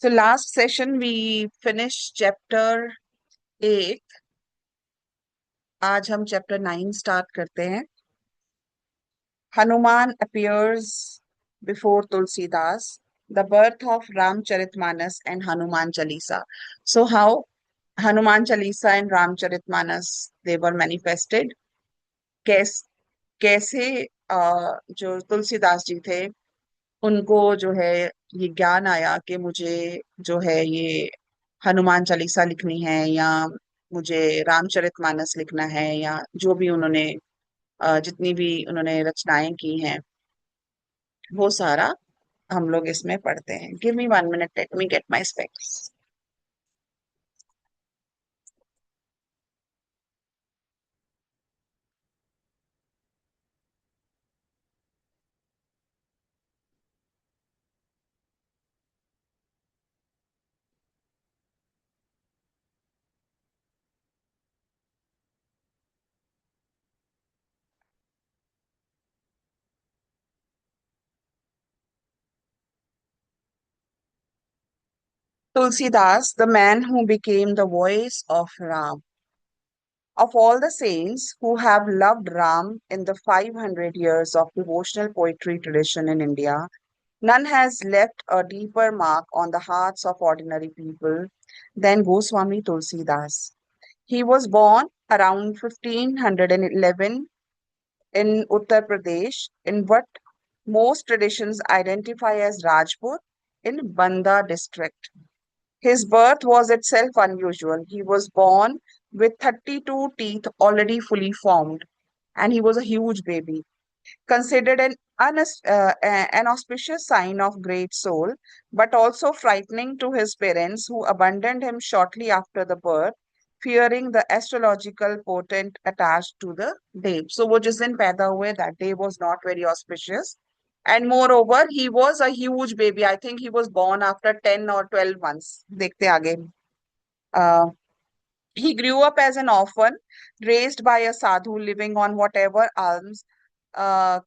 So last session we finished chapter 8. आज हम chapter 9 start करते हैं. Hanuman appears before Tulsidas, the birth of Ramcharitmanas and Hanuman Chalisa. So how Hanuman Chalisa and Ramcharitmanas they were manifested. कैस कैसे जो तुलसीदास जी थे उनको जो है ये ज्ञान आया कि मुझे जो है ये हनुमान चालीसा लिखनी है या मुझे रामचरितमानस लिखना है या जो भी उन्होंने जितनी भी उन्होंने रचनाएं की हैं वो सारा हम लोग इसमें पढ़ते हैं. Give me 1 minute, let me gate my specs. Tulsidas, the man who became the voice of Ram. Of all the saints who have loved Ram in the 500 years of devotional poetry tradition in India, none has left a deeper mark on the hearts of ordinary people than Goswami Tulsidas. He was born around 1511 in Uttar Pradesh in what most traditions identify as Rajput in Banda district. His birth was itself unusual. He was born with 32 teeth already fully formed, and he was a huge baby, considered an auspicious sign of great soul, but also frightening to his parents, who abandoned him shortly after the birth, fearing the astrological portent attached to the day. So, वो जिस दिन पैदा हुए, that day was not very auspicious. And moreover, he was a huge baby. I think he was born after 10 or 12 months. देखते आगे. Uh, he grew up as an orphan, raised by a sadhu, living on whatever alms uh,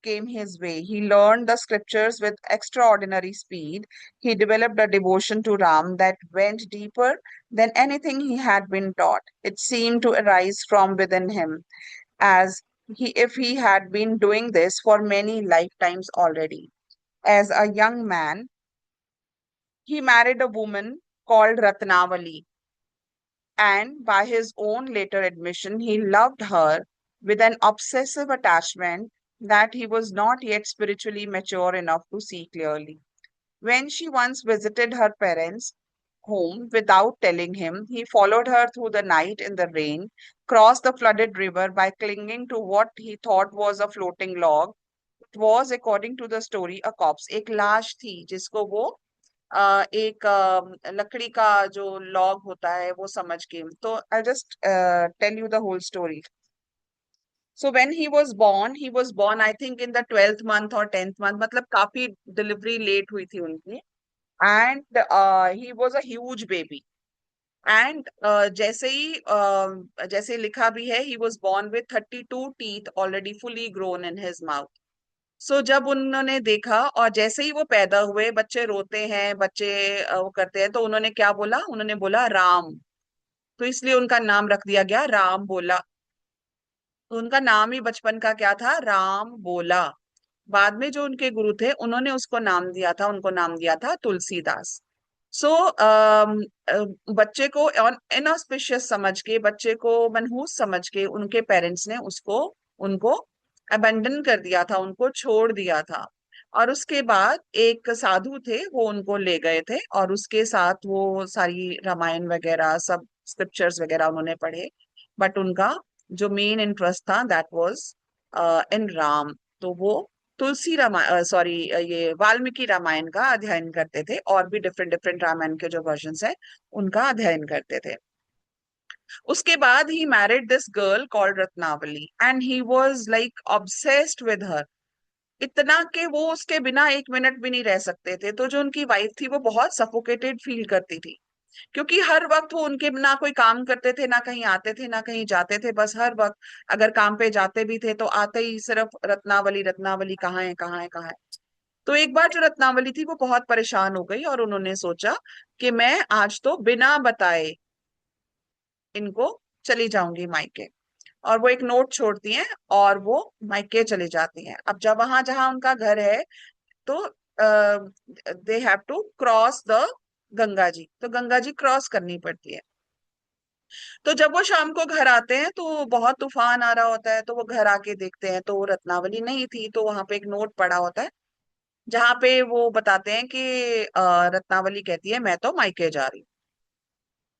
came his way. He learned the scriptures with extraordinary speed. He developed a devotion to Ram that went deeper than anything he had been taught. It seemed to arise from within him, as if he had been doing this for many lifetimes already. As a young man, he married a woman called Ratnavali, and by his own later admission, he loved her with an obsessive attachment that he was not yet spiritually mature enough to see clearly. When she once visited her parents' home without telling him, he followed her through the night in the rain, crossed the flooded river by clinging to what he thought was a floating log. It was, according to the story, a corpse. एक लाश थी जिसको वो एक लकड़ी का जो log होता है वो समझ के. तो I just tell you the whole story. So when he was born I think in the 12th month और 10th मंथ, मतलब काफी डिलीवरी लेट हुई थी उनकी. And he was a huge baby. And जैसे लिखा भी है, he was born with 32 teeth already fully grown in his mouth. So जब उन्होंने देखा और जैसे ही वो पैदा हुए, बच्चे रोते हैं, बच्चे वो करते हैं, तो उन्होंने क्या बोला, उन्होंने बोला राम. तो इसलिए उनका नाम रख दिया गया राम बोला. तो उनका नाम ही बचपन का क्या था, राम बोला. बाद में जो उनके गुरु थे उन्होंने उसको नाम दिया था, उनको नाम दिया था तुलसीदास. सो बच्चे को इनऑस्पिशियस समझ के, बच्चे को मनहूस समझ के उनके पेरेंट्स ने उसको उनको अबेंडन कर दिया था, उनको छोड़ दिया था. और उसके बाद एक साधु थे, वो उनको ले गए थे और उसके साथ वो सारी रामायण वगैरह सब स्क्रिप्चर्स वगैरह उन्होंने पढ़े. बट उनका जो मेन इंटरेस्ट था दैट वाज इन राम. तो वो तुलसी रामायण, सॉरी, ये वाल्मीकि रामायण का अध्ययन करते थे, और भी डिफरेंट डिफरेंट रामायण के जो वर्जन्स हैं उनका अध्ययन करते थे. उसके बाद he married this girl called Ratnavali and he was like obsessed with her. इतना कि वो उसके बिना एक मिनट भी नहीं रह सकते थे. तो जो उनकी वाइफ थी वो बहुत सफोकेटेड फील करती थी, क्योंकि हर वक्त वो उनके ना कोई काम करते थे, ना कहीं आते थे, ना कहीं जाते थे. बस हर वक्त अगर काम पे जाते भी थे तो आते ही सिर्फ रत्नावली रत्नावली, कहाँ है कहाँ है कहाँ है. तो एक बार जो रत्नावली थी वो बहुत परेशान हो गई और उन्होंने सोचा कि मैं आज तो बिना बताए इनको चली जाऊंगी मायके। और वो एक नोट छोड़ती हैं और वो मायके चली जाती हैं। अब जब वहां जहां उनका घर है तो they have to cross the Ganga ji, तो गंगा जी क्रॉस करनी पड़ती है। तो जब वो शाम को घर आते हैं तो बहुत तूफान आ रहा होता है, तो वो घर आके देखते हैं तो वो रत्नावली नहीं थी। तो वहां पे एक नोट पड़ा होता है जहाँ पे वो बताते हैं कि रत्नावली कहती है मैं तो मायके जा रही हूँ।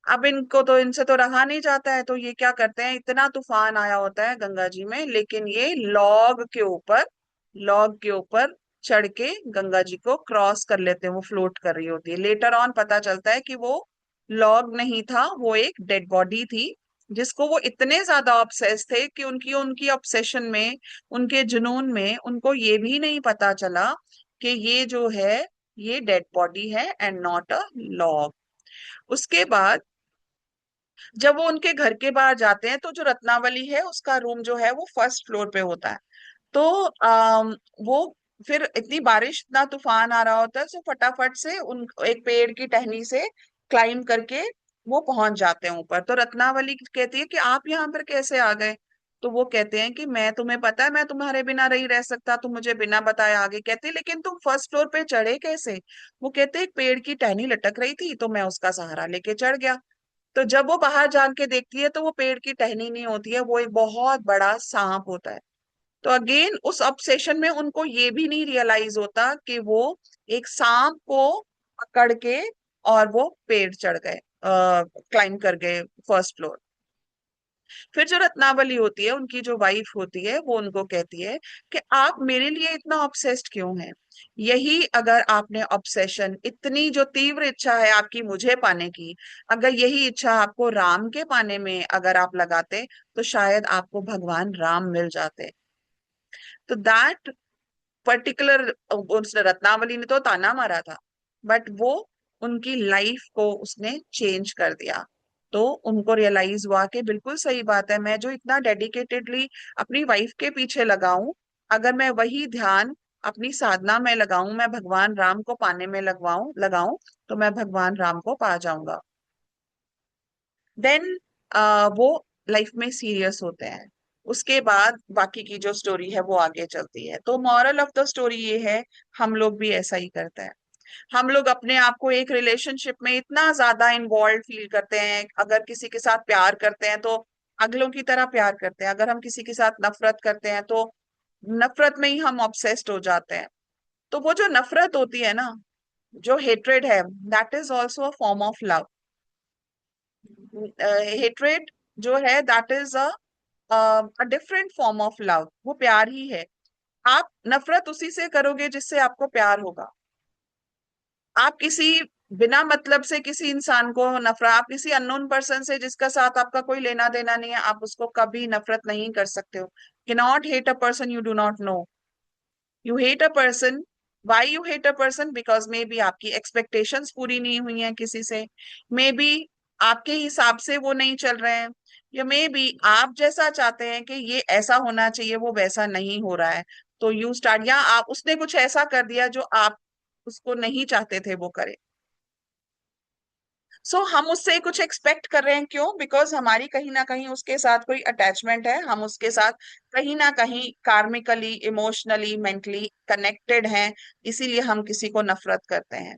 अब इनको तो इनसे तो रहा नहीं जाता है, तो ये क्या करते हैं, इतना तूफान आया होता है गंगा जी में, लेकिन ये लॉग के ऊपर चढ़ के गंगा जी को क्रॉस कर लेते हैं। वो फ्लोट कर रही होती है। लेटर ऑन पता चलता है कि वो लॉग नहीं था, वो एक डेड बॉडी थी जिसको वो इतने ज्यादा ऑब्सेस थे कि उनकी उनकी ऑब्सेशन में, उनके जुनून में उनको ये भी नहीं पता चला कि ये जो है ये डेड बॉडी है एंड नॉट अ लॉग। उसके बाद जब वो उनके घर के बाहर जाते हैं तो जो रत्नावली है उसका रूम जो है वो फर्स्ट फ्लोर पे होता है। तो वो फिर इतनी बारिश, इतना तूफान आ रहा होता है, तो फटाफट से उन एक पेड़ की टहनी से क्लाइम करके वो पहुंच जाते हैं ऊपर। तो रत्नावली कहती है कि आप यहाँ पर कैसे आ गए। तो वो कहते हैं कि मैं, तुम्हें पता है मैं तुम्हारे बिना नहीं रह सकता, तुम मुझे बिना बताए आगे। कहते हैं लेकिन तुम फर्स्ट फ्लोर पे चढ़े कैसे। वो कहते हैं एक पेड़ की टहनी लटक रही थी तो मैं उसका सहारा लेके चढ़ गया। तो जब वो बाहर जान के देखती है तो वो पेड़ की टहनी नहीं होती है, वो एक बहुत बड़ा सांप होता है। तो अगेन उस ऑब्सेशन में उनको ये भी नहीं रियलाइज होता कि वो एक सांप को पकड़ के और वो पेड़ चढ़ गए, क्लाइम कर गए फर्स्ट फ्लोर। फिर जो रत्नावली होती है, उनकी जो वाइफ होती है, वो उनको कहती है कि आप मेरे लिए इतना ऑब्सेस्ड क्यों हैं। यही अगर आपने ऑब्सेशन, इतनी जो तीव्र इच्छा है आपकी मुझे पाने की, अगर यही इच्छा आपको राम के पाने में अगर आप लगाते तो शायद आपको भगवान राम मिल जाते। तो दैट पर्टिकुलर, उस रत्नावली ने तो ताना मारा था, बट वो उनकी लाइफ को उसने चेंज कर दिया। तो उनको रियलाइज हुआ कि बिल्कुल सही बात है, मैं जो इतना डेडिकेटेडली अपनी वाइफ के पीछे लगाऊं, अगर मैं वही ध्यान अपनी साधना में लगाऊं, मैं भगवान राम को पाने में लगवाऊं लगाऊं, तो मैं भगवान राम को पा जाऊंगा। देन वो लाइफ में सीरियस होते हैं। उसके बाद बाकी की जो स्टोरी है वो आगे चलती है। तो मॉरल ऑफ द स्टोरी ये है, हम लोग भी ऐसा ही करते हैं। हम लोग अपने आप को एक रिलेशनशिप में इतना ज्यादा इन्वॉल्व फील करते हैं, अगर किसी के साथ प्यार करते हैं तो अगलों की तरह प्यार करते हैं, अगर हम किसी के साथ नफरत करते हैं तो नफरत में ही हम ऑब्सेस्ड हो जाते हैं। तो वो जो नफरत होती है ना, जो हेट्रेड है, that is also a form of love. Hatred जो है that is a different form of love, वो प्यार ही है। आप नफरत उसी से करोगे जिससे आपको प्यार होगा। आप किसी बिना मतलब से किसी इंसान को नफरत, आप किसी अननोन पर्सन से जिसका साथ आपका कोई लेना देना नहीं है, आप उसको कभी नफरत नहीं कर सकते हो। Can not hate a person you do not know. You hate a person, why you hate a person, because may be आपकी एक्सपेक्टेशंस पूरी नहीं हुई हैं किसी से, मे बी आपके हिसाब से वो नहीं चल रहे हैं, या मे बी आप जैसा चाहते हैं कि ये ऐसा होना चाहिए वो वैसा नहीं हो रहा है। तो यू स्टार्ट, या आप उसने कुछ ऐसा कर दिया जो आप उसको नहीं चाहते थे वो करे। हम उससे कुछ एक्सपेक्ट कर रहे हैं, क्यों? बिकॉज हमारी कहीं ना कहीं उसके साथ कोई अटैचमेंट है, हम उसके साथ कहीं ना कहीं कार्मिकली, इमोशनली, मेंटली कनेक्टेड हैं। इसीलिए हम किसी को नफरत करते हैं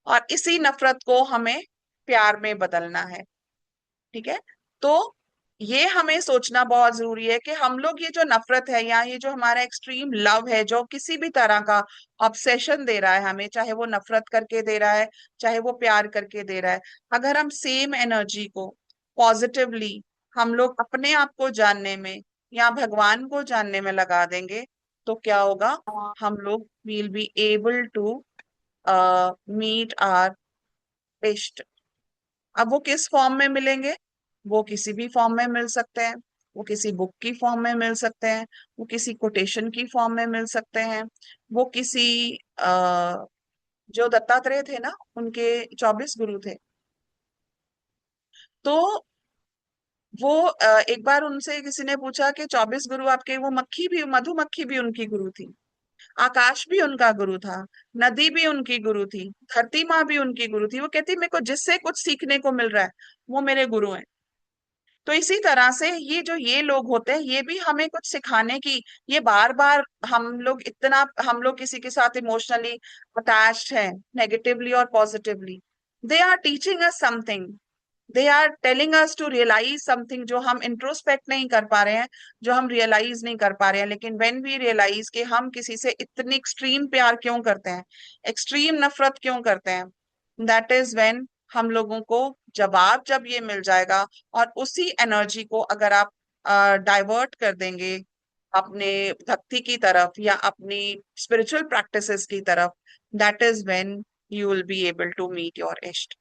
और इसी नफरत को हमें प्यार में बदलना है। ठीक है। तो ये हमें सोचना बहुत जरूरी है कि हम लोग ये जो नफरत है या ये जो हमारा एक्सट्रीम लव है, जो किसी भी तरह का ऑब्सेशन दे रहा है हमें, चाहे वो नफरत करके दे रहा है, चाहे वो प्यार करके दे रहा है, अगर हम सेम एनर्जी को पॉजिटिवली हम लोग अपने आप को जानने में या भगवान को जानने में लगा देंगे, तो क्या होगा, हम लोग will be able to meet our इष्ट। अब वो किस फॉर्म में मिलेंगे? वो किसी भी फॉर्म में मिल सकते हैं। वो किसी बुक की फॉर्म में मिल सकते हैं, वो किसी कोटेशन की फॉर्म में मिल सकते हैं, वो किसी जो दत्तात्रेय थे ना, उनके 24 गुरु थे। तो वो एक बार उनसे किसी ने पूछा कि 24 गुरु आपके, वो मक्खी भी, मधुमक्खी भी उनकी गुरु थी। आकाश भी उनका गुरु था, नदी भी उनकी गुरु थी, धरती माँ भी उनकी गुरु थी। वो कहती मेरे को जिससे कुछ सीखने को मिल रहा है वो मेरे गुरु हैं। तो इसी तरह से ये जो ये लोग होते हैं ये भी हमें कुछ सिखाने की, ये बार बार हम लोग किसी के साथ इमोशनली अटैच्ड हैं, नेगेटिवली और positively, they are teaching us something, they are telling us to realise something, जो हम इंट्रोस्पेक्ट नहीं कर पा रहे हैं, जो हम रियलाइज नहीं कर पा रहे हैं। लेकिन व्हेन वी रियलाइज कि हम किसी से इतनी एक्सट्रीम प्यार क्यों करते हैं, एक्सट्रीम नफरत क्यों करते हैं, दैट इज व्हेन हम लोगों को जवाब जब ये मिल जाएगा, और उसी एनर्जी को अगर आप डाइवर्ट कर देंगे अपने भक्ति की तरफ या अपनी स्पिरिचुअल प्रैक्टिसेस की तरफ, that is when you will be able to meet your isht.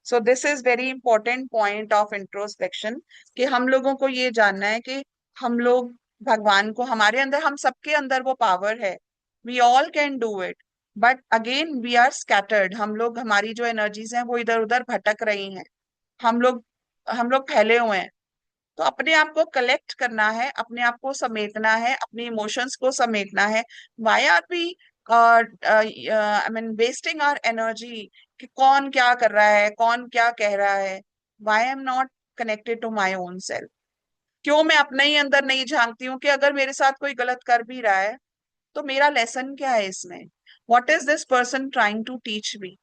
So this is very important point of introspection, कि हम लोगों को ये जानना है कि हम लोग भगवान को, हमारे अंदर, हम सबके अंदर वो पावर है, we all can do it, but again we are scattered, हम लोग, हमारी जो एनर्जीज हैं वो इधर उधर भटक रही हैं, हम लोग हम लोग फैले हुए हैं। तो अपने आप को कलेक्ट करना है, अपने आप को समेटना है, अपने इमोशंस को समेटना है। Why are we I mean wasting our energy, कि कौन क्या कर रहा है, कौन क्या कह रहा है, why am not connected to my own self. क्यों मैं अपने ही अंदर नहीं झांकती हूँ कि अगर मेरे साथ कोई गलत कर भी रहा है तो मेरा लेसन क्या है इसमें, what is this person trying to teach me.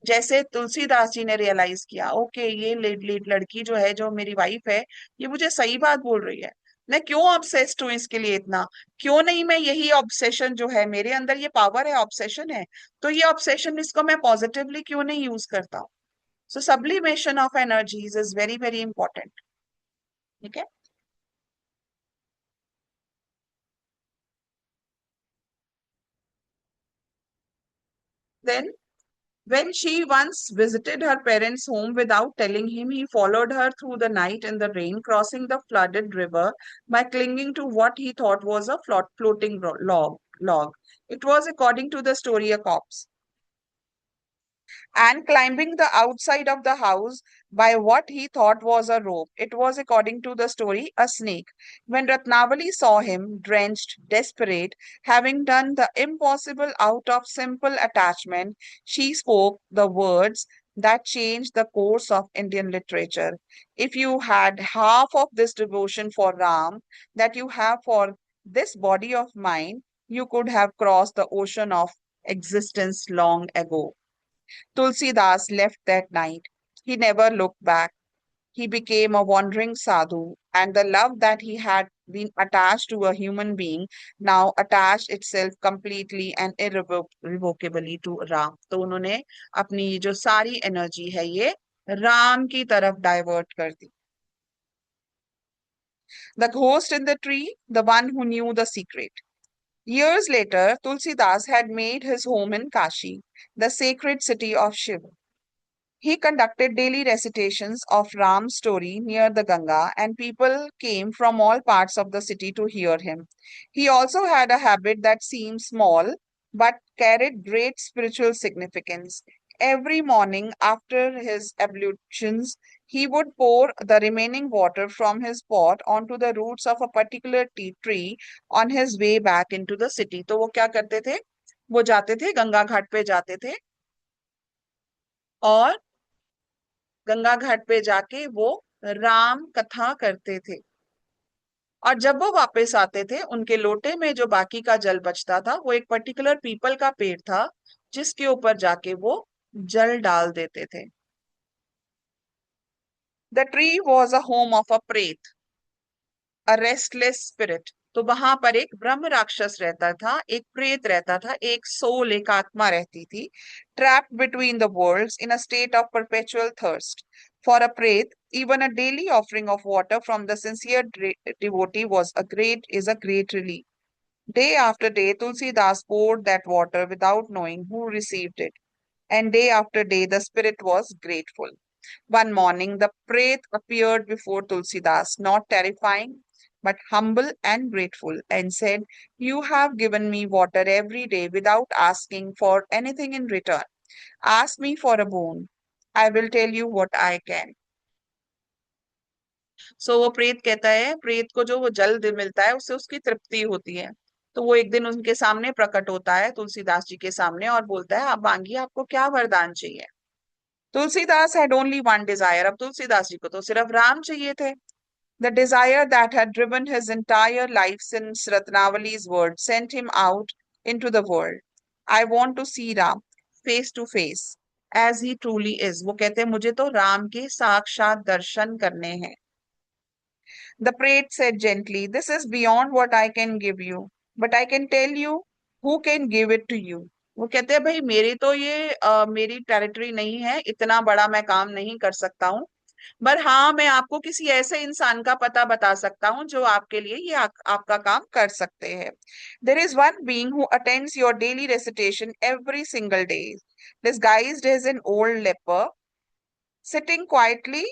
जैसे तुलसीदास जी ने रियलाइज किया, ओके ये लड़की जो है, जो मेरी वाइफ है, ये मुझे सही बात बोल रही है, मैं क्यों ऑब्सेस्ड हूँ इसके लिए इतना, क्यों नहीं मैं यही ऑब्सेशन जो है मेरे अंदर, ये पावर है, ऑब्सेशन है, तो ये ऑब्सेशन इसको मैं पॉजिटिवली क्यों नहीं यूज करता हूँ। So sublimation of energies is very very important. ठीक है। Then when she once visited her parents' home without telling him, he followed her through the night in the rain, crossing the flooded river by clinging to what he thought was a floating log. It was, according to the story, a corpse, and climbing the outside of the house by what he thought was a rope. It was, according to the story, a snake. When Ratnavali saw him, drenched, desperate, having done the impossible out of simple attachment, she spoke the words that changed the course of Indian literature. If you had half of this devotion for Ram that you have for this body of mine, you could have crossed the ocean of existence long ago. Tulsidas left that night. He never looked back. He became a wandering sadhu, and the love that he had been attached to a human being now attached itself completely and irrevocably to Ram. तो उन्होंने अपनी ये जो सारी energy है ये राम की तरफ डाइवर्ट कर दी. The ghost in the tree, the one who knew the secret. Years later, Tulsidas had made his home in Kashi, the sacred city of Shiva. He conducted daily recitations of Ram's story near the Ganga, and people came from all parts of the city to hear him. He also had a habit that seemed small but carried great spiritual significance. Every morning after his ablutions, he would pour the remaining water from his pot onto the roots of a particular tea tree on his way back into the city. तो वो क्या करते थे, वो जाते थे गंगा घाट पे जाते थे, और गंगा घाट पे जाके वो राम कथा करते थे, और जब वो वापस आते थे उनके लोटे में जो बाकी का जल बचता था वो एक पर्टिकुलर पीपल का पेड़ था जिसके ऊपर जाके वो जल डाल देते थे. The tree was a home of a प्रेत, अ रेस्टलेस स्पिरिट. तो वहां पर एक ब्रह्म राक्षस रहता था, एक प्रेत रहता था, एक सोल, एक आत्मा रहती थी, trapped between the worlds in a state of perpetual thirst. For a pret, even a daily offering of water from the sincere devotee is a great relief. Day after day, Tulsi Das poured that water without knowing who received it, and day after day the spirit was grateful. One morning, the Pret appeared before Tulsidas, not terrifying, but humble and grateful, and said, "You have given me water every day without asking for anything in return. Ask me for a boon. I will tell you what I can." सो वो प्रेत कहता है, प्रेत को जो वो जल मिलता है उससे उसकी तृप्ति होती है. तो वो एक दिन उनके सामने प्रकट होता है, तुलसीदास जी के सामने, और बोलता है, आप मांगिए, आपको क्या वरदान चाहिए। Tulsidas had only one Dzire, अब तुलसीदास जी को तो सिर्फ राम चाहिए थे। The desire that had driven his entire life since Ratnavali's words sent him out into the world. I want to see Ram face to face as he truly is. वो कहते हैं मुझे तो राम के साक्षात दर्शन करने हैं। The prate said gently, "This is beyond what I can give you, but I can tell you who can give it to you." वो कहते हैं भाई मेरी तो ये मेरी टेरिटरी नहीं है, इतना बड़ा मैं काम नहीं कर सकता हूँ, पर हाँ मैं आपको किसी ऐसे इंसान का पता बता सकता हूँ जो आपके लिए ये आपका काम कर सकते हैं। There is one being who attends your daily recitation every single day, disguised as an old leper, sitting quietly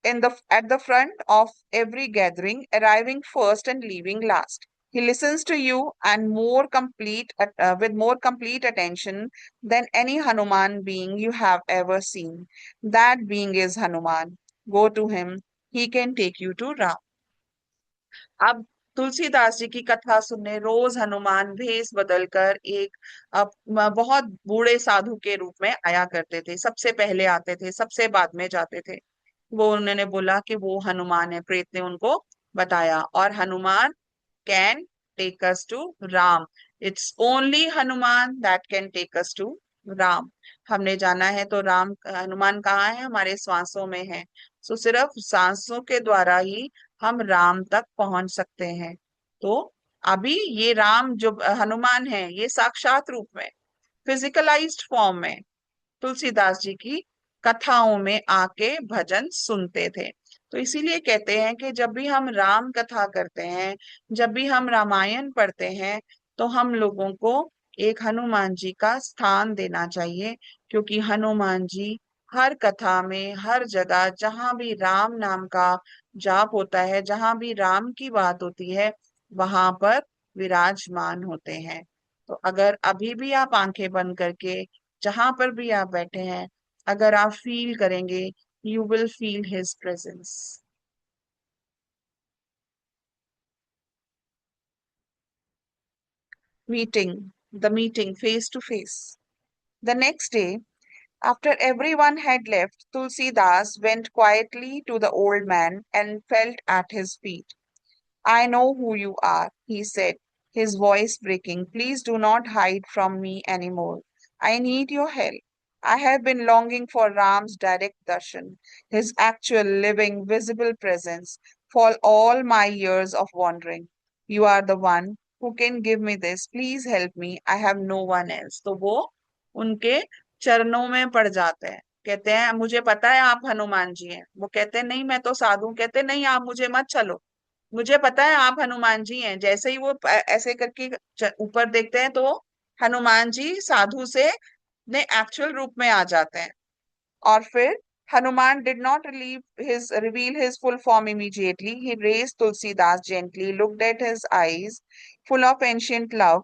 in the at the front of every gathering, arriving first and leaving last. He listens to you and with more complete attention than any Hanuman being you have ever seen. That being is Hanuman. Go to him. He can take you to Ram. अब तुलसीदास जी की कथा सुनने रोज हनुमान भेष बदलकर एक बहुत बूढ़े साधु के रूप में आया करते थे। सबसे पहले आते थे, सबसे बाद में जाते थे। वो उन्होंने बोला कि वो हनुमान है, प्रेत ने उनको बताया, और Hanuman can take us to Ram. It's only Hanuman that can take us to Ram. हमने जाना है तो राम, हनुमान कहाँ है? हमारे श्वासों में है। सो सिर्फ सांसों के द्वारा ही हम राम तक पहुंच सकते हैं। तो अभी ये राम जो हनुमान है, ये साक्षात रूप में, फिजिकलाइज्ड फॉर्म में तुलसीदास जी की कथाओं में आके भजन सुनते थे। तो इसीलिए कहते हैं कि जब भी हम राम कथा करते हैं, जब भी हम रामायण पढ़ते हैं, तो हम लोगों को एक हनुमान जी का स्थान देना चाहिए, क्योंकि हनुमान जी हर कथा में, हर जगह जहां भी राम नाम का जाप होता है, जहां भी राम की बात होती है, वहां पर विराजमान होते हैं। तो अगर अभी भी आप आंखें बंद करके जहां पर भी आप बैठे हैं, अगर आप फील करेंगे, you will feel his presence. Meeting, the meeting face to face. The next day, after everyone had left, Tulsidas went quietly to the old man and fell at his feet. "I know who you are," he said, his voice breaking. "Please do not hide from me anymore. I need your help. I have been longing for Ram's direct darshan, his actual, living, visible presence, for all my years of wandering. You are the one who can give me this. Please help me. I have no one else." तो वो उनके चरणों में पड़ जाते हैं। कहते हैं मुझे पता है आप हनुमान जी हैं। वो कहते हैं नहीं, मैं तो साधु हूं। कहते हैं नहीं, आप मुझे मत चलो, मुझे पता है आप हनुमान जी हैं। जैसे ही वो ऐसे करके ऊपर देखते हैं, तो हनुमान जी साधु से ने एक्चुअल रूप में आ जाते हैं। और फिर Hanuman did not reveal his full form immediately. He raised Tulsidas gently, looked at his eyes full of ancient love,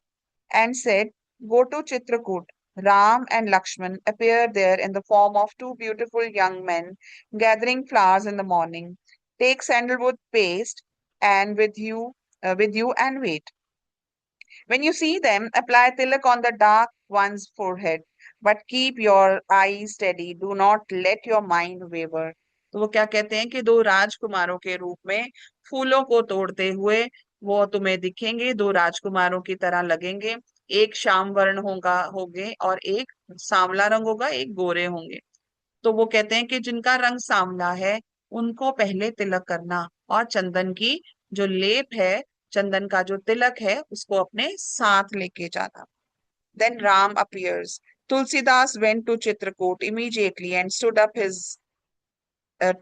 and said, "Go to Chitrakoot." Ram and Lakshman appeared there in the form of two beautiful young men gathering flowers in the morning. "Take sandalwood paste and with you and wait. When you see them, apply tilak on the dark one's forehead, but keep your eyes steady. Do not let your mind waver." तो वो क्या कहते हैं कि दो राजकुमारों के रूप में फूलों को तोड़ते हुए वो तुम्हें दिखेंगे, दो राजकुमारों की तरह लगेंगे। एक श्याम वर्ण होंगे और एक सांवला रंग होगा, एक गोरे होंगे। तो वो कहते हैं कि जिनका रंग सांवला है, उनको पहले तिलक करना, और चंदन की जो लेप है, चंदन का जो तिलक है, उसको अपने साथ लेके जाना। Then Ram appears. Tulsidas went to Chitrakoot immediately and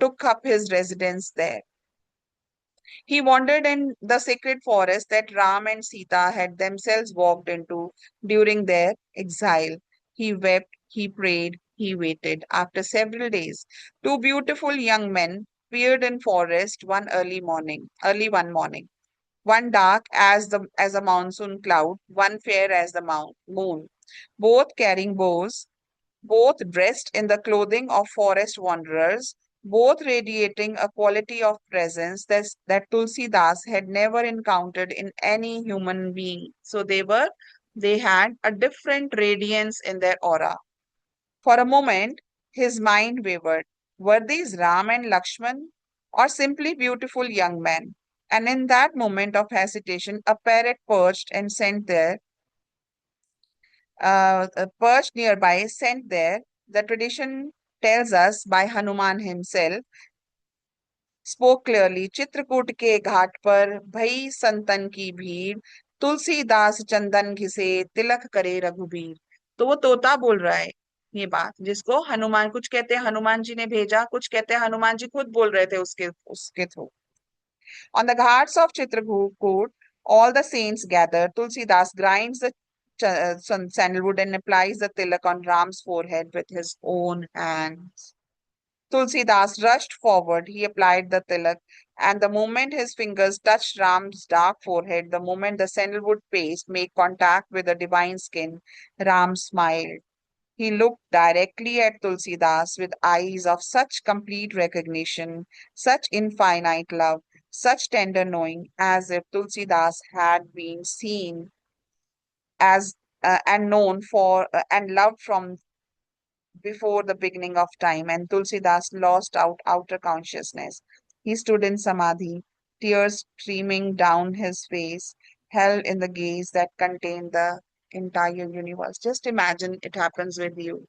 took up his residence there. He wandered in the sacred forest that Ram and Sita had themselves walked into during their exile. He wept, he prayed, he waited. After several days, two beautiful young men appeared in forest early one morning. One dark as a monsoon cloud, one fair as the moon, both carrying bows, both dressed in the clothing of forest wanderers. both radiating a quality of presence that Tulsi Das had never encountered in any human being. So they had a different radiance in their aura. For a moment, his mind wavered. Were these Ram and Lakshman, or simply beautiful young men? And in that moment of hesitation, a parrot perched nearby, sent there. The tradition tells us by Hanuman himself, spoke clearly. Chitrakoot के घाट पर भई संतन की भीड़, तुलसीदास चंदन घिसे, तिलक करे रघुबीर। तो वो तोता बोल रहा है ये बात, जिसको हनुमान, कुछ कहते हैं हनुमान जी ने भेजा, कुछ कहते हैं हनुमान जी खुद बोल रहे थे उसके उसके through. On the ghats of Chitrakoot, all the saints gather. Tulsidas grinds the sandalwood and applies the tilak on Ram's forehead with his own hands. Tulsidas rushed forward. He applied the tilak, and the moment his fingers touched Ram's dark forehead, the moment the sandalwood paste made contact with the divine skin, Ram smiled. He looked directly at Tulsidas with eyes of such complete recognition, such infinite love, such tender knowing, as if Tulsidas had been seen as and known for and loved from before the beginning of time. And Tulsidas lost out outer consciousness. He stood in samadhi, tears streaming down his face, held in the gaze that contained the entire universe. Just imagine it happens with you.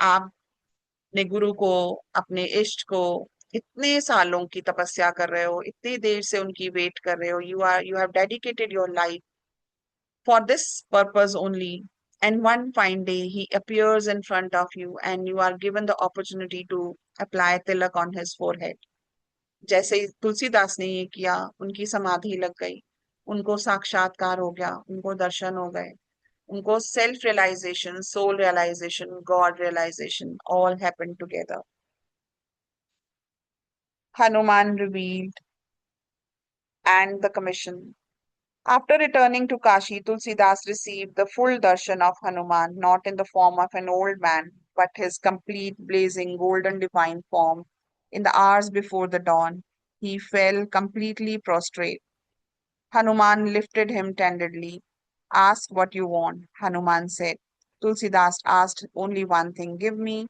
अपने गुरु को, अपने इष्ट को इतने सालों की तपस्या कर रहे हो, इतनी देर से उनकी वेट कर रहे हो, you have dedicated your life for this purpose only, and one fine day he appears in front of you and you are given the opportunity to apply tilak on his forehead. जैसे ही तुलसीदास ने ये किया, उनकी समाधि लग गई, उनको साक्षात्कार हो गया, उनको दर्शन हो गए, उनको self realization, soul realization, God realization all happened together. Hanuman revealed and the commission. After returning to Kashi, Tulsidas received the full darshan of Hanuman, not in the form of an old man, but his complete, blazing, golden divine form. In the hours before the dawn, he fell completely prostrate. Hanuman lifted him tenderly. Ask what you want, Hanuman said. Tulsidas asked only one thing, give me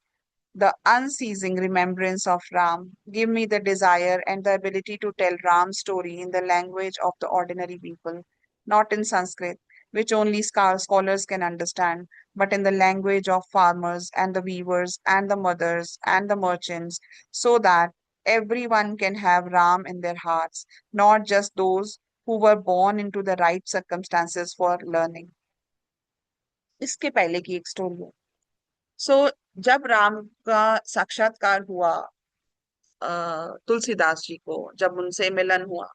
the unceasing remembrance of Ram. Give me the desire and the ability to tell Ram's story in the language of the ordinary people, not in Sanskrit, which only scholars can understand, but in the language of farmers and the weavers and the mothers and the merchants, so that everyone can have Ram in their hearts, not just those who were born into the right circumstances for learning. इसके पहले की एक story है। सो जब राम का साक्षात्कार हुआ तुलसीदास जी को, जब उनसे मिलन हुआ,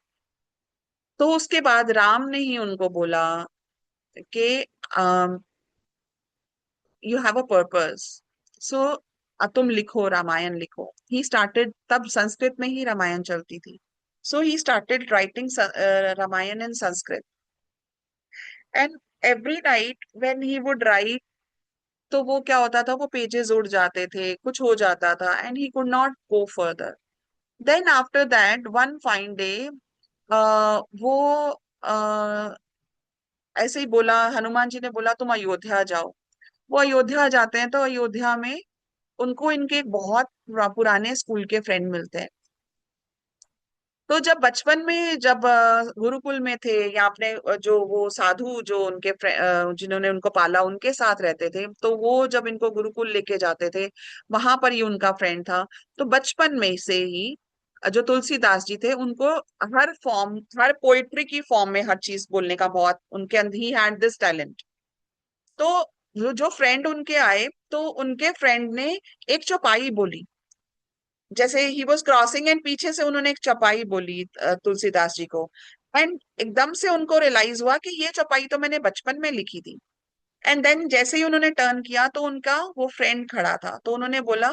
तो उसके बाद राम ने ही उनको बोला कि यू हैव अ पर्पस, सो तुम लिखो, रामायण लिखो। ही स्टार्टेड, तब संस्कृत में ही रामायण चलती थी, so he started writing Ramayana in Sanskrit. And every night when he would write, तो वो क्या होता था, वो पेजेस उड़ जाते थे, कुछ हो जाता था, and he could not go further. Then after that one fine day वो uh, ऐसे ही बोला, हनुमान जी ने बोला तुम अयोध्या जाओ। वो अयोध्या जाते हैं, तो अयोध्या में उनको इनके एक बहुत पुराने स्कूल के फ्रेंड मिलते हैं। तो जब बचपन में, जब गुरुकुल में थे, या अपने जो वो साधु जो उनके जिन्होंने उनको पाला उनके साथ रहते थे, तो वो जब इनको गुरुकुल लेके जाते थे, वहां पर ही उनका फ्रेंड था। तो बचपन में से ही जो तुलसीदास जी थे, उनको हर फॉर्म, हर पोइट्री की फॉर्म में हर चीज बोलने का बहुत उनके अंदर, ही हैड दिस टैलेंट। तो जो फ्रेंड उनके आए, तो उनके फ्रेंड ने एक चौपाई बोली, जैसे ही वॉज क्रॉसिंग, एंड पीछे से उन्होंने एक चौपाई बोली तुलसीदास जी को। एंड एकदम से उनको रियलाइज हुआ कि ये चौपाई तो मैंने बचपन में लिखी थी। एंड देन जैसे ही उन्होंने टर्न किया, तो उनका वो फ्रेंड खड़ा था, तो उन्होंने बोला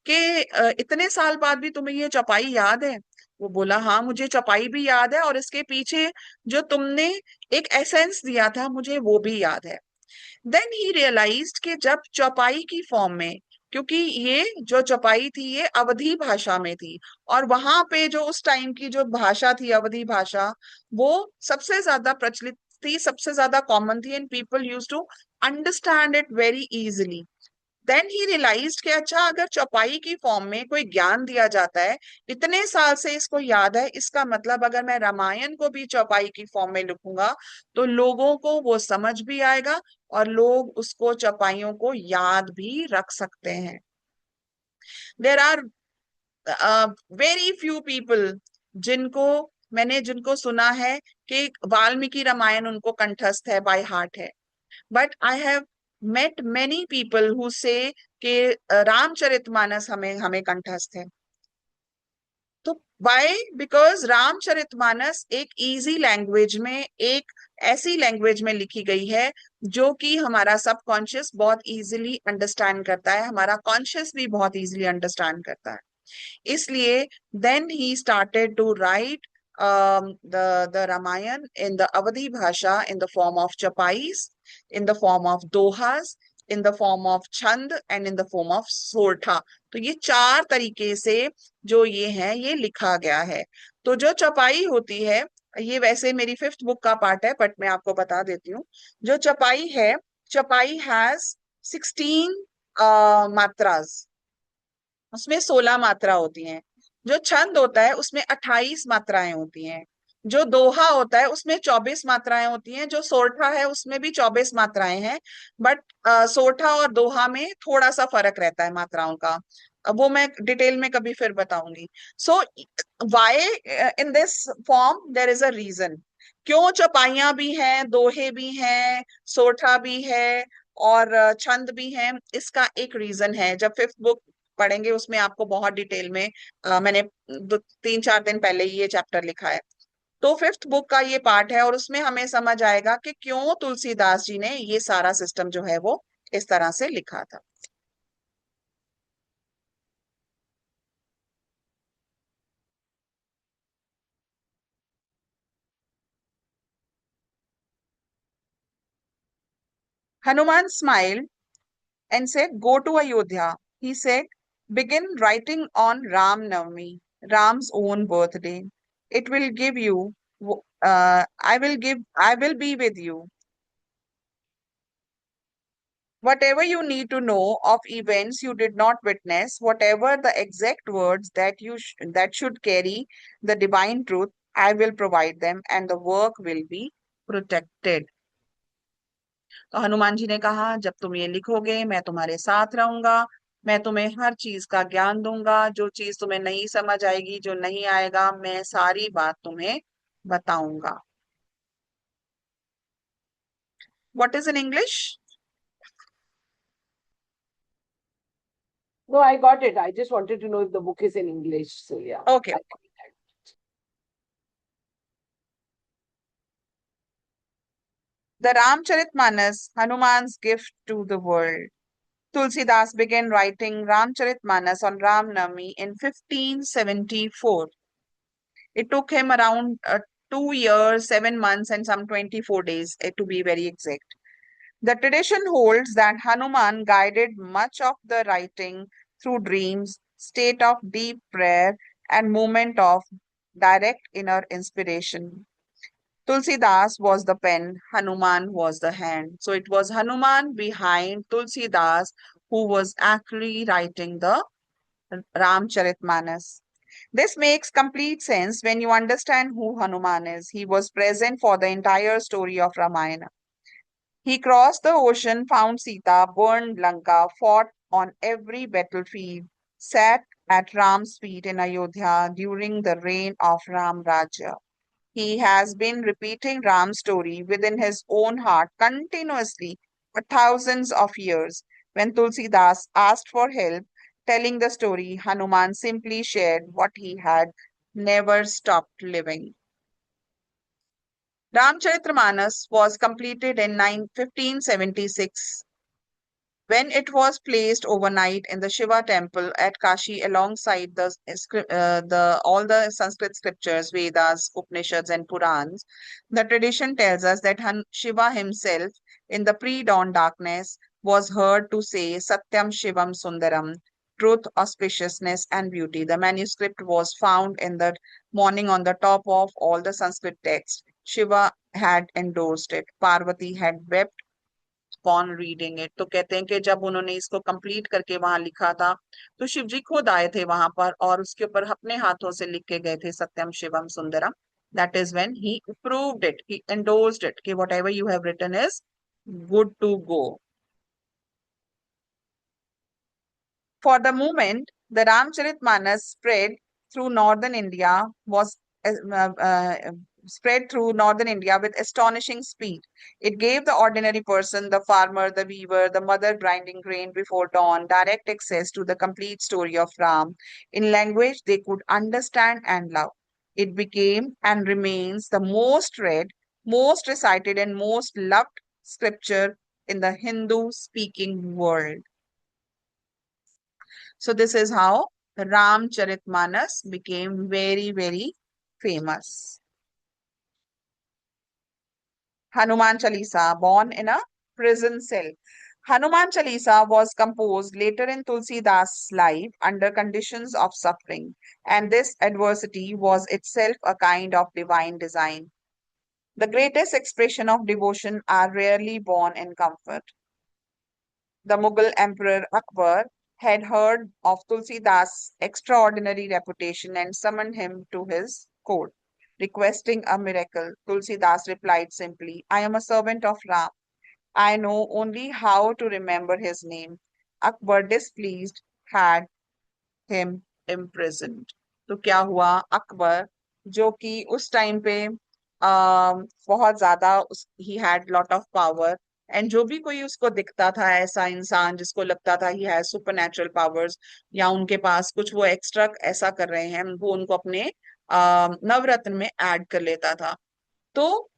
कि इतने साल बाद भी तुम्हें ये चौपाई याद है? वो बोला हाँ, मुझे चौपाई भी याद है, और इसके पीछे जो तुमने एक एसेंस दिया था, मुझे वो भी याद है। देन ही रियलाइज्ड कि जब चौपाई की फॉर्म में, क्योंकि ये जो चौपाई थी ये अवधी भाषा में थी, और वहां पे जो उस टाइम की जो भाषा थी अवधी भाषा, वो सबसे ज्यादा प्रचलित थी, सबसे ज्यादा कॉमन थी, and people use to understand it very easily. Then he realised कि अच्छा, अगर चौपाई की फॉर्म में कोई ज्ञान दिया जाता है, इतने साल से इसको याद है, इसका मतलब अगर मैं रामायण को भी चौपाई की फॉर्म में लिखूंगा तो लोगों को वो समझ भी आएगा और लोग उसको चौपाइयों को याद भी रख सकते हैं। There are very few people जिनको सुना है कि वाल्मीकि रामायण उनको कंठस्थ है, बाय हार्ट है। But I have met many people who say कि रामचरितमानस हमें हमें कंठस्थ है। तो why? बिकॉज रामचरितमानस एक इजी लैंग्वेज में, एक ऐसी लैंग्वेज में लिखी गई है जो कि हमारा सबकॉन्शियस बहुत इजीली अंडरस्टैंड करता है, हमारा कॉन्शियस भी बहुत इजीली अंडरस्टैंड करता है। इसलिए then he started to write the Ramayan in the Awadhi Bhasha, in the form of chapais, in the form of dohas, in the form of chand, and in the form of sortha। तो ये चार तरीके से जो ये है ये लिखा गया है। तो जो चपाई होती है, ये वैसे मेरी फिफ्थ बुक का पार्ट है, बट मैं आपको बता देती हूँ। जो चपाई है, चपाई हैज 16 मात्रास, उसमें 16 मात्रा होती हैं। जो छंद होता है उसमें 28 मात्राएं होती हैं। जो दोहा होता है उसमें 24 मात्राएं होती हैं। जो सोरठा है उसमें भी 24 मात्राएं हैं, बट सोरठा और दोहा में थोड़ा सा फर्क रहता है मात्राओं का। अब वो मैं डिटेल में कभी फिर बताऊंगी। So why in this form there is a reason, क्यों चौपाइयां भी हैं, दोहे भी हैं, सोरठा भी है, और छंद भी हैं। इसका एक रीजन है, जब फिफ्थ बुक पढ़ेंगे उसमें आपको बहुत डिटेल में मैंने 3-4 दिन पहले ही ये चैप्टर लिखा है। तो फिफ्थ बुक का ये पार्ट है, और उसमें हमें समझ आएगा कि क्यों तुलसीदास जी ने ये सारा सिस्टम जो है वो इस तरह से लिखा था। Hanuman smiled and said, "Go to Ayodhya." He said, "Begin writing on Ram Navami, Ram's own birthday. It will give you, I will be with you. Whatever you need to know of events you did not witness, whatever the exact words that should carry the divine truth, I will provide them, and the work will be protected." तो हनुमान जी ने कहा, जब तुम ये लिखोगे मैं तुम्हारे साथ रहूंगा, मैं तुम्हें हर चीज का ज्ञान दूंगा, जो चीज तुम्हें नहीं समझ आएगी, जो नहीं आएगा, मैं सारी बात तुम्हें बताऊंगा। What is in English? No, I got it. I just wanted to know if the book is in English. So yeah. Okay. The Ramcharitmanas, Hanuman's gift to the world. Tulsidas began writing Ramcharitmanas on Ram Navami in 1574. It took him around 2 years, 7 months, and some 24 days, to be very exact. The tradition holds that Hanuman guided much of the writing through dreams, state of deep prayer, and moment of direct inner inspiration. Tulsidas was the pen, Hanuman was the hand. So it was Hanuman behind Tulsidas who was actually writing the Ramcharitmanas. This makes complete sense when you understand who Hanuman is. He was present for the entire story of Ramayana. He crossed the ocean, found Sita, burned Lanka, fought on every battlefield, sat at Ram's feet in Ayodhya during the reign of Ram Raja. He has been repeating Ram's story within his own heart continuously for thousands of years. When Tulsidas asked for help telling the story, Hanuman simply shared what he had never stopped living. Ramcharitramanas was completed in 1576 when it was placed overnight in the Shiva temple at Kashi alongside the all the Sanskrit scriptures, Vedas, Upanishads, and Purans. The tradition tells us that Shiva himself, in the pre-dawn darkness, was heard to say Satyam Shivam Sundaram, truth, auspiciousness, and beauty. The manuscript was found in the morning on the top of all the Sanskrit texts. Shiva had endorsed it. Parvati had wept upon reading it. तो कहते हैं कि जब उन्होंने इसको complete करके वहां लिखा था तो शिव जी खुद आए थे वहां पर और उसके ऊपर अपने हाथों से लिख के गए थे सत्यम Shivam Sundaram. That is when he approved it, he endorsed it, कि whatever you have written is good to go. For the moment, the Ramcharitmanas was uh, uh, uh, spread through northern India with astonishing speed. It gave the ordinary person, the farmer, the weaver, the mother grinding grain before dawn, direct access to the complete story of Ram in language they could understand and love. It became and remains the most read, most recited, and most loved scripture in the Hindu speaking world. So this is how Ramcharitmanas became very, very famous. Hanuman Chalisa, born in a prison cell. Hanuman Chalisa was composed later in Tulsidas' life under conditions of suffering, and this adversity was itself a kind of divine design. The greatest expression of devotion are rarely born in comfort. The Mughal Emperor Akbar had heard of Tulsidas' extraordinary reputation and summoned him to his court, requesting a miracle. Tulsidas replied simply, I am a servant of Ram. I know only how to remember his name. Akbar, displeased, had him imprisoned. तो क्या हुआ? अकबर जो कि उस time पे बहुत ज्यादा he had lot of power and जो भी कोई उसको दिखता था ऐसा इंसान जिसको लगता था ही हैज सुपरनैचुरल पावर्स या उनके पास कुछ वो एक्स्ट्रा ऐसा कर रहे हैं वो उनको अपने नवरत्न में ऐड कर लेता था. तो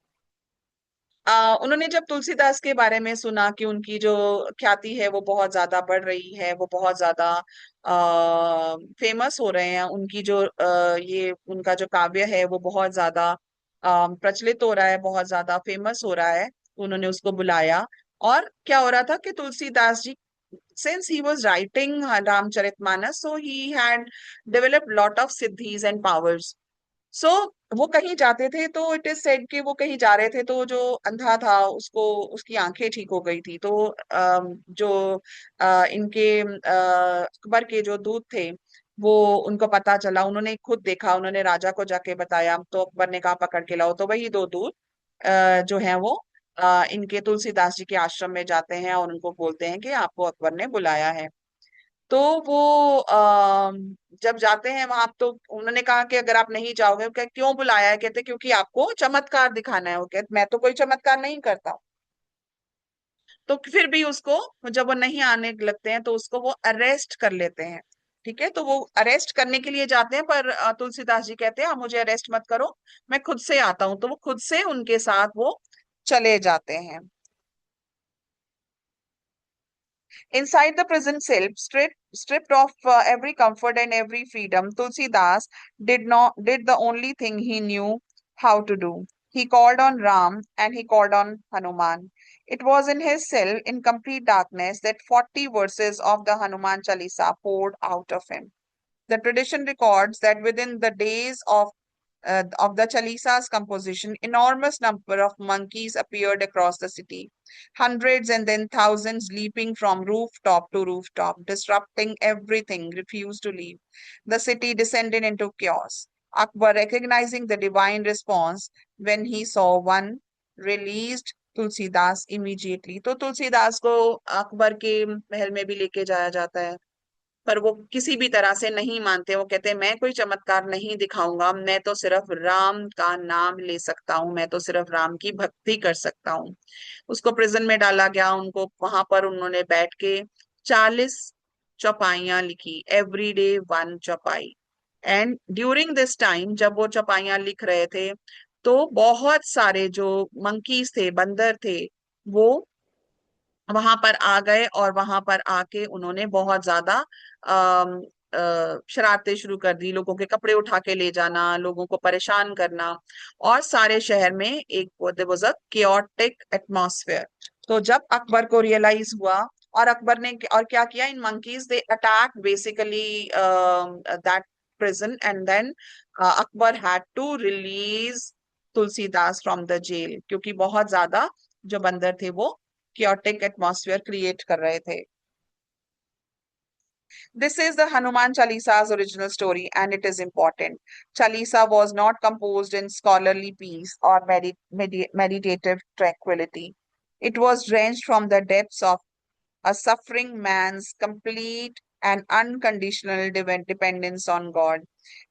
उन्होंने जब तुलसीदास के बारे में सुना कि उनकी जो ख्याति है वो बहुत ज्यादा बढ़ रही है, वो बहुत ज्यादा फेमस हो रहे हैं, उनकी जो ये उनका जो काव्य है वो बहुत ज्यादा प्रचलित हो रहा है, बहुत ज्यादा फेमस हो रहा है, तो उन्होंने उसको बुलाया. और क्या हो रहा था कि Tulsidas ji since he was writing Ramcharitmanas, so he had developed lot of siddhis and powers. सो वो कहीं जाते थे तो इट इज सेड कि वो कहीं जा रहे थे तो जो अंधा था उसको उसकी आंखें ठीक हो गई थी. तो जो इनके अकबर के जो दूत थे वो उनको पता चला, उन्होंने खुद देखा, उन्होंने राजा को जाके बताया तो अकबर ने कहा पकड़ के लाओ. तो वही दो दूत जो हैं वो इनके तुलसीदास जी के आश्रम में जाते हैं और उनको बोलते हैं कि आपको अकबर ने बुलाया है. तो वो जब जाते हैं वहां तो उन्होंने कहा कि अगर आप नहीं जाओगे, क्या क्यों बुलाया है? कहते क्योंकि आपको चमत्कार दिखाना है. वो कहते मैं तो कोई चमत्कार नहीं करता. तो फिर भी उसको जब वो नहीं आने लगते हैं तो उसको वो अरेस्ट कर लेते हैं. ठीक है, तो वो अरेस्ट करने के लिए जाते हैं पर तुलसीदास जी कहते हैं आप मुझे अरेस्ट मत करो, मैं खुद से आता हूं. तो वो खुद से उनके साथ वो चले जाते हैं. Inside the prison cell, stripped of every comfort and every freedom, Tulsidas did the only thing he knew how to do. He called on Ram and he called on Hanuman. It was in his cell, in complete darkness, that 40 verses of the Hanuman Chalisa poured out of him. The tradition records that within the days of the Chalisa's composition, enormous number of monkeys appeared across the city, hundreds and then thousands leaping from rooftop to rooftop, disrupting everything, refused to leave. The city descended into chaos. Akbar, recognizing the divine response when he saw one, released Tulsidas immediately. तो तुलसीदास को अकबर के महल में भी लेके जाया जाता है पर वो किसी भी तरह से नहीं मानते. वो कहते हैं मैं कोई चमत्कार नहीं दिखाऊंगा, मैं तो सिर्फ राम का नाम ले सकता हूँ, मैं तो सिर्फ राम की भक्ति कर सकता हूँ. उसको प्रिजन में डाला गया, उनको वहां पर उन्होंने बैठ के 40 चौपाइयां लिखी, एवरी डे वन चौपाई. एंड ड्यूरिंग दिस टाइम जब वो चौपाइयां लिख रहे थे तो बहुत सारे जो मंकीज थे, बंदर थे, वो वहां पर आ गए और वहां पर आके उन्होंने बहुत ज्यादा शरारतें शुरू कर दी, लोगों के कपड़े उठा के ले जाना, लोगों को परेशान करना, और सारे शहर में एक there was a chaotic atmosphere. तो जब अकबर को रियलाइज हुआ और अकबर ने और क्या किया, इन monkeys they attacked basically that prison, and then Akbar had to release Tulsidas from the jail, क्योंकि बहुत ज्यादा जो बंदर थे वो chaotic atmosphere create कर रहे थे. This is the Hanuman Chalisa's original story, and it is important. Chalisa was not composed in scholarly peace or meditative tranquility. It was drenched from the depths of a suffering man's complete and unconditional dependence on God.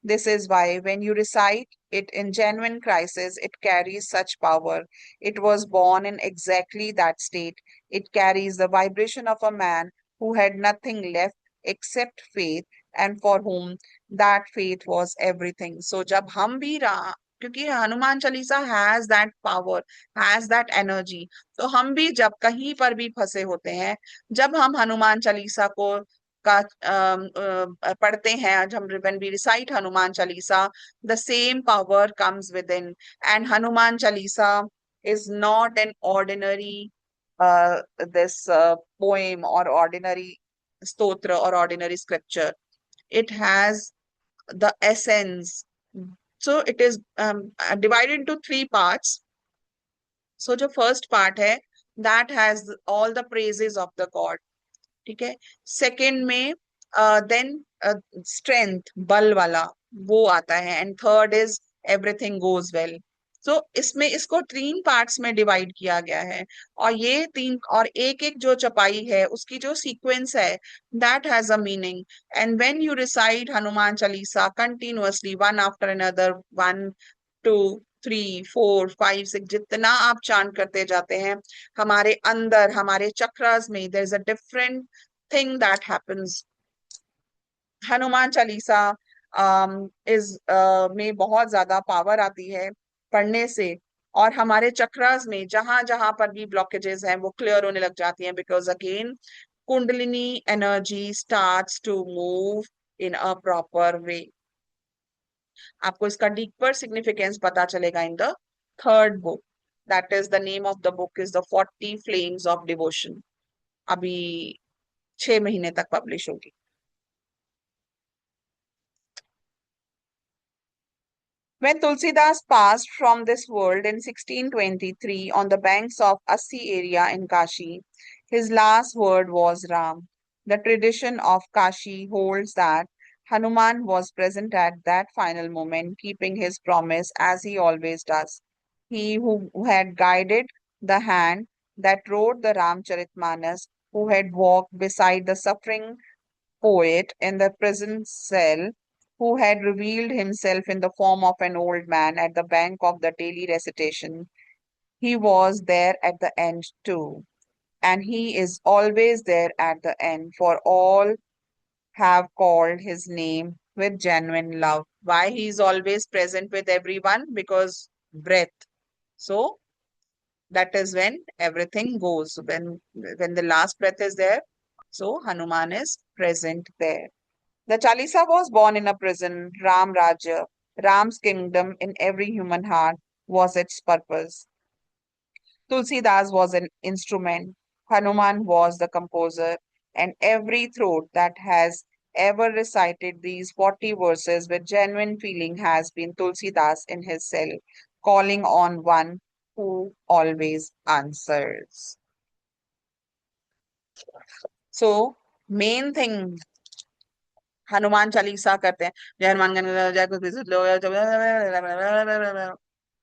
This is why, when you recite it in genuine crisis, it carries such power. It was born in exactly that state. It carries the vibration of a man who had nothing left except faith, and for whom that faith was everything. So, जब हम भी क्योंकि Hanuman Chalisa has that power, has that energy, तो हम भी जब कहीं पर भी फंसे होते हैं, जब हम हनुमान चालीसा को का पढ़ते हैं, जब when we recite Hanuman Chalisa, the same power comes within. And Hanuman Chalisa is not an ordinary this poem or ordinary stotra or ordinary scripture. It has the essence. So it is divided into three parts. So जो first part है, that has all the praises of the God. ठीक है. Second में then strength, बल वाला वो आता है, and third is everything goes well. So इसमें इसको तीन पार्ट्स में डिवाइड किया गया है, और ये तीन और एक एक जो चपाई है उसकी जो सीक्वेंस है, that has a meaning. And when you recite Hanuman Chalisa continuously one after another, 1 2 3 4 5 6, जितना आप चांट करते जाते हैं, हमारे अंदर हमारे चक्रास में there is a different thing that happens. Hanuman Chalisa is में बहुत ज्यादा पावर आती है पढ़ने से, और हमारे चक्रास में जहां जहां पर भी ब्लॉकेजेस हैं वो क्लियर होने लग जाती हैं, because again kundalini energy starts to move in a proper way. आपको इसका डीपर सिग्निफिकेंस पता चलेगा in the third book. That is the name of the book is the 40 flames of devotion. अभी 6 महीने तक पब्लिश होगी. When Tulsidas passed from this world in 1623 on the banks of Assi area in Kashi, his last word was Ram. The tradition of Kashi holds that Hanuman was present at that final moment, keeping his promise as he always does. He who had guided the hand that wrote the Ramcharitmanas, who had walked beside the suffering poet in the prison cell, who had revealed himself in the form of an old man at the bank of the daily recitation. He was there at the end too, and he is always there at the end, for all have called his name with genuine love. Why he is always present with everyone? Because breath. So that is when everything goes. When the last breath is there, so Hanuman is present there. The Chalisa was born in a prison. Ram Rajya, Ram's kingdom in every human heart, was its purpose. Tulsidas was an instrument. Hanuman was the composer. And every throat that has ever recited these 40 verses with genuine feeling has been Tulsidas in his cell, calling on one who always answers. So, main thing Hanuman Chalisa करते हैं, जय हनुमान ज्ञान गुण जय कुछ विशुद्ध लो,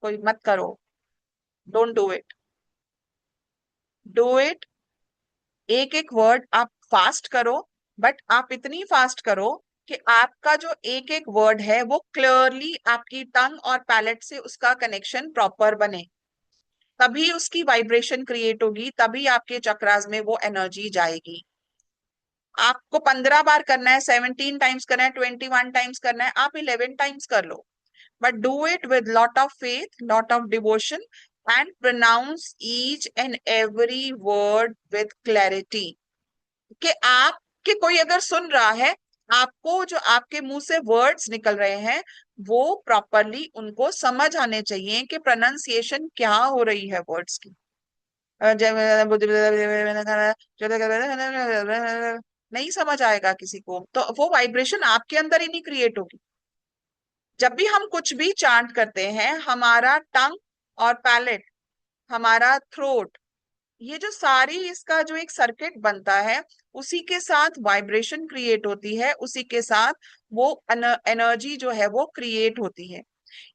कोई मत करो. Don't do it. Do it. एक एक वर्ड आप फास्ट करो, बट आप इतनी फास्ट करो कि आपका जो एक एक वर्ड है वो क्लियरली आपकी टंग और पैलेट से उसका कनेक्शन प्रॉपर बने. तभी उसकी वाइब्रेशन क्रिएट होगी, तभी आपके चक्रास में वो एनर्जी जाएगी. आपको 15 बार करना है, 17 टाइम्स करना है, 21 टाइम्स करना है, आप 11 टाइम्स कर लो, but do it with lot of faith, lot of devotion, and pronounce each and every word with clarity. कि आपके कोई अगर सुन रहा है, आपको जो आपके मुंह से वर्ड्स निकल रहे हैं वो प्रॉपरली उनको समझ आने चाहिए कि प्रोनाउंसिएशन क्या हो रही है वर्ड्स की. नहीं समझ आएगा किसी को, तो वो वाइब्रेशन आपके अंदर ही नहीं क्रिएट होगी। जब भी हम कुछ भी चांट करते हैं, हमारा टंग और पैलेट, हमारा थ्रोट, ये जो सारी इसका जो एक सर्किट बनता है, उसी के साथ वाइब्रेशन क्रिएट होती है, उसी के साथ वो एनर्जी जो है वो क्रिएट होती है।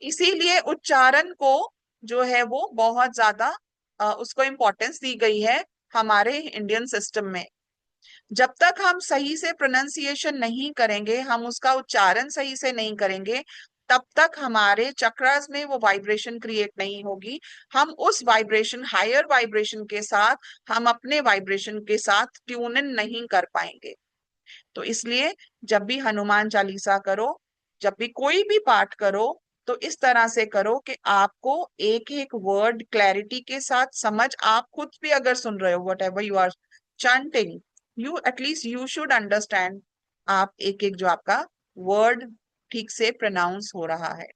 इसीलिए उच्चारण को जो है वो बहुत ज्यादा उसको इम्पोर्टेंस दी गई है हमारे इंडियन सिस्टम में। जब तक हम सही से प्रोनाउंसिएशन नहीं करेंगे, हम उसका उच्चारण सही से नहीं करेंगे, तब तक हमारे चक्रास में वो वाइब्रेशन क्रिएट नहीं होगी। हम उस वाइब्रेशन, हायर वाइब्रेशन के साथ, हम अपने वाइब्रेशन के साथ ट्यून इन नहीं कर पाएंगे। तो इसलिए जब भी हनुमान चालीसा करो, जब भी कोई भी पाठ करो, तो इस तरह से करो कि आपको एक एक वर्ड क्लैरिटी के साथ समझ, आप खुद भी अगर सुन रहे हो, whatever you are chanting, you at least you should understand, आप एक एक जो आपका वर्ड ठीक से प्रोनाउंस हो रहा है।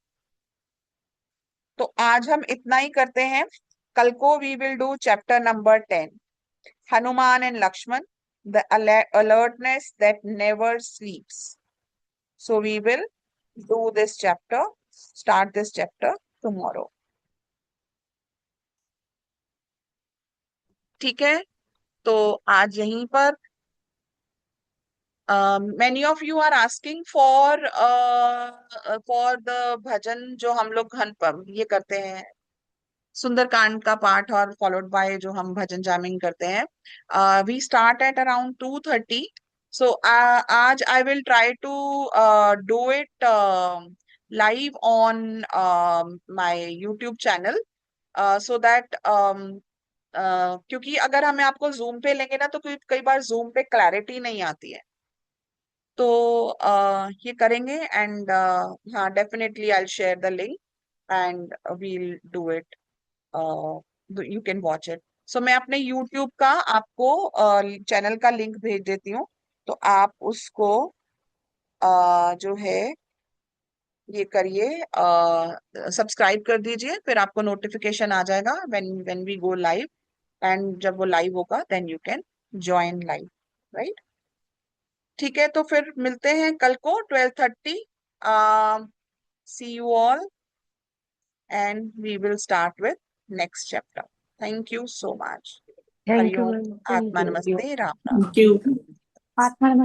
तो आज हम इतना ही करते हैं। कल को we will do chapter number 10, Hanuman and Lakshman, the alertness that never sleeps. So we will do this chapter, start this chapter tomorrow. ठीक है, तो आज यहीं पर many of you are asking for the भजन जो हम लोग ये करते हैं, सुंदरकांड का पाठ, और फॉलोड बाय जो हम भजन जामिंग करते हैं। We start at around 2:30। So आज I will try to do it live on my YouTube channel, so that क्योंकि अगर हमें आपको जूम पे लेंगे ना, तो कई बार जूम पे क्लैरिटी नहीं आती है। तो ये करेंगे, एंड हाँ, definitely I share the link and we'll do it, you can watch it. So मैं अपने YouTube का आपको चैनल का लिंक भेज देती हूँ, तो आप उसको जो है ये करिए, सब्सक्राइब कर दीजिए, फिर आपको नोटिफिकेशन आ जाएगा when when we go live, and जब वो लाइव होगा then you can join live, right? ठीक है, तो फिर मिलते हैं कल को 12:30। See you all, and we will start with next chapter. Thank you so much. Thank you Hariom, ma'am, thank आत्मा यू। नमस्ते, राम राम। आत्मा नमस्ते।